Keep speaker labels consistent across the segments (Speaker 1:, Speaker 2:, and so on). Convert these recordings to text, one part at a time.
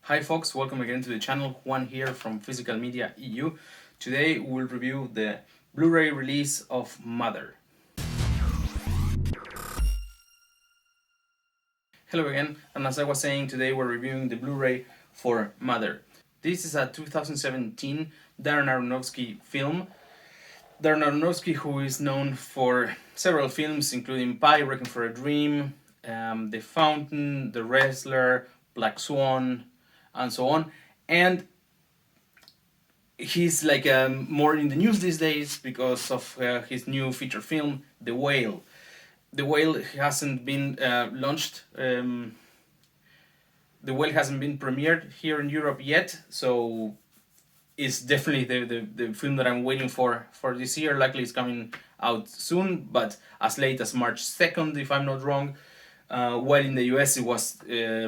Speaker 1: Hi folks, welcome again to the channel. Juan here from Physical Media EU. Today we'll review the Blu-ray release of Mother. Hello again, and as I was saying, today we're reviewing the Blu-ray for Mother. This is a 2017 Darren Aronofsky film. Darren Aronofsky, who is known for several films including Pi, Requiem for a Dream, The Fountain, The Wrestler, Black Swan, and so on. And he's like more in the news these days because of his new feature film, The Whale. The Whale hasn't been launched. The Whale hasn't been premiered here in Europe yet, so it's definitely the film that I'm waiting for this year. Likely it's coming out soon, but as late as March 2nd, if I'm not wrong. While in the US it was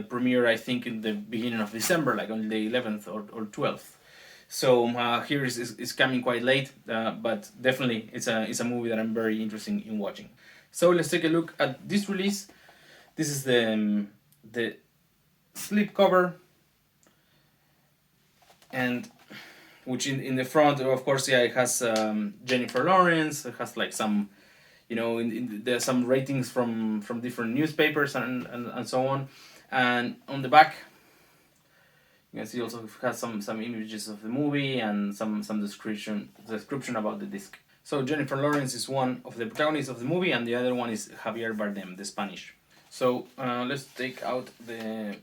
Speaker 1: premiere, I think, in the beginning of December, like on the 11th or 12th. So here is coming quite late, but definitely it's a movie that I'm very interested in watching. So let's take a look at this release. This is the slipcover, and which in the front, of course, yeah, it has Jennifer Lawrence. It has like some, there's some ratings from different newspapers and so on. And on the back, you can see also it has some images of the movie and some description about the disc. So Jennifer Lawrence is one of the protagonists of the movie, and the other one is Javier Bardem, the Spanish. So let's take out the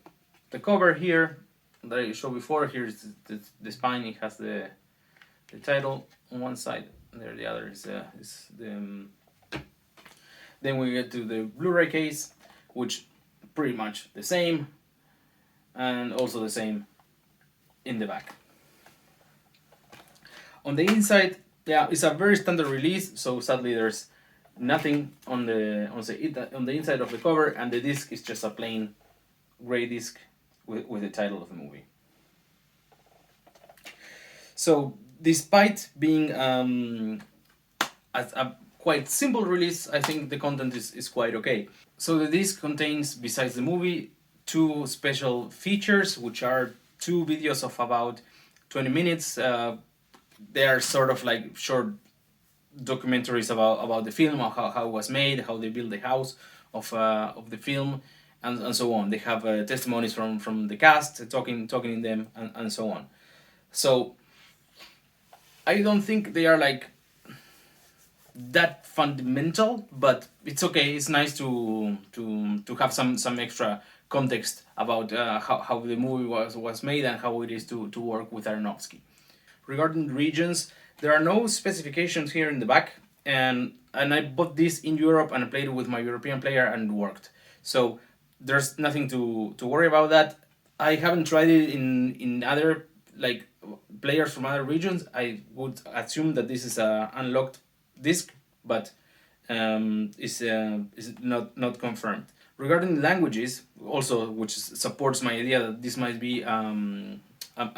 Speaker 1: cover here that I showed before. Here's the spine. It has the title on one side. There, the other is the. Then we get to the Blu-ray case, which pretty much the same, and also the same in the back. On the inside, yeah, it's a very standard release. So sadly, there's nothing on the inside of the cover, and the disc is just a plain gray disc with the title of the movie. So despite being a quite simple release, I think the content is quite okay. So the disc contains, besides the movie, two special features, which are two videos of about 20 minutes. They are sort of like short documentaries about the film, how it was made, how they built the house of the film, and so on. They have testimonies from the cast talking in them, and so on. So I don't think they are like that fundamental, but it's okay. It's nice to have some extra context about how the movie was made and how it is to work with Aronofsky. Regarding regions, there are no specifications here in the back, and I bought this in Europe and I played it with my European player and it worked. So there's nothing to worry about that. I haven't tried it in other like players from other regions. I would assume that this is a unlocked disc, but is not confirmed. Regarding languages, also, which supports my idea that this might be a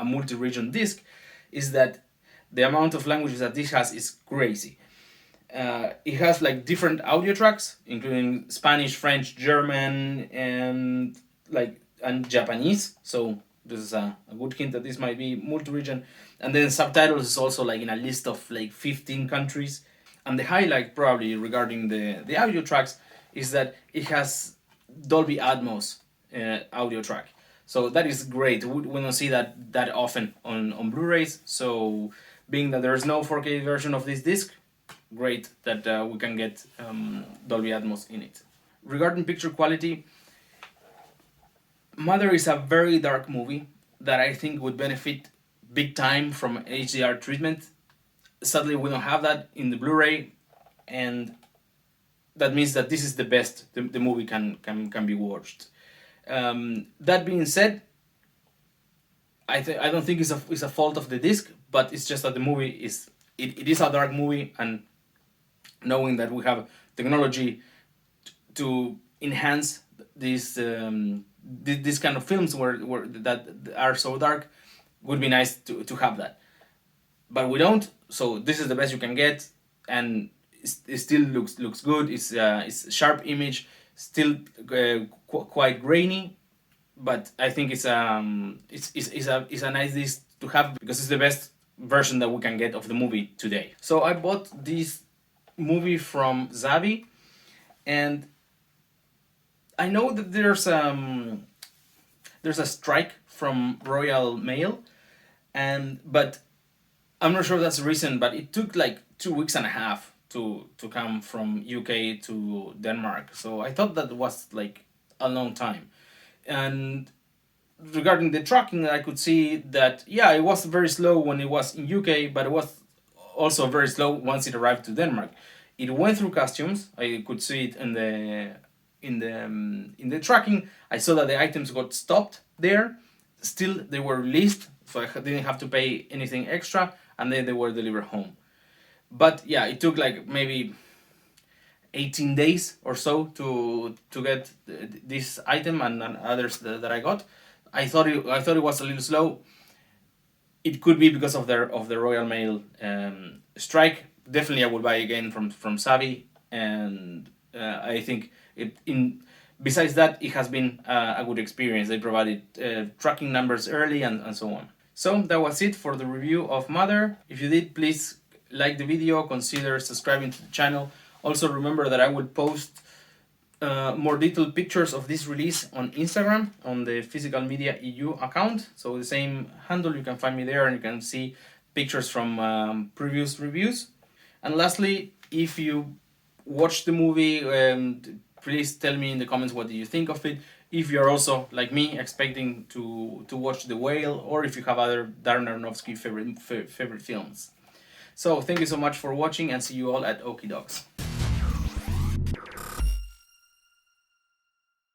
Speaker 1: multi-region disc, is that the amount of languages that this has is crazy. It has like different audio tracks, including Spanish, French, German, and Japanese. So this is a good hint that this might be multi-region. And then subtitles is also like in a list of like 15 countries. And the highlight probably regarding the audio tracks is that it has Dolby Atmos audio track. So that is great. We don't see that often on Blu-rays. So being that there is no 4K version of this disc, great that we can get Dolby Atmos in it. Regarding picture quality, Mother is a very dark movie that I think would benefit big time from HDR treatment. Sadly, we don't have that in the Blu-ray, and that means that this is the best the movie can be watched. That being said, I don't think it's a fault of the disc, but it's just that the movie is it is a dark movie, and knowing that we have technology to enhance this kind of films where that are so dark, would be nice to have that, but we don't. So this is the best you can get, and it still looks good. It's sharp image, still quite grainy, but I think it's a nice disc to have because it's the best version that we can get of the movie today. So I bought this movie from ZAVVI, and I know that there's a strike from Royal Mail, and but I'm not sure that's the reason. But it took like 2 weeks and a half to come from UK to Denmark. So I thought that was like a long time. And regarding the tracking, I could see that yeah, it was very slow when it was in UK, but it was also very slow once it arrived to Denmark. It went through customs. I could see it in the tracking. I saw that the items got stopped there. Still, they were released, so I didn't have to pay anything extra, and then they were delivered home. But yeah, it took like maybe 18 days or so to get this item and others that I got. I thought it was a little slow. It could be because of the Royal Mail strike. Definitely, I would buy again from ZAVVI, and I think it in. Besides that, it has been a good experience. They provided tracking numbers early and so on. So that was it for the review of Mother. If you did, please like the video, consider subscribing to the channel. Also remember that I will post more detailed pictures of this release on Instagram on the Physical Media EU account. So the same handle, you can find me there and you can see pictures from previous reviews. And lastly, if you watch the movie, please tell me in the comments what do you think of it. If you're also like me expecting to watch The Whale, or if you have other Darren Aronofsky favorite films. So thank you so much for watching, and see you all at Okie Dogs.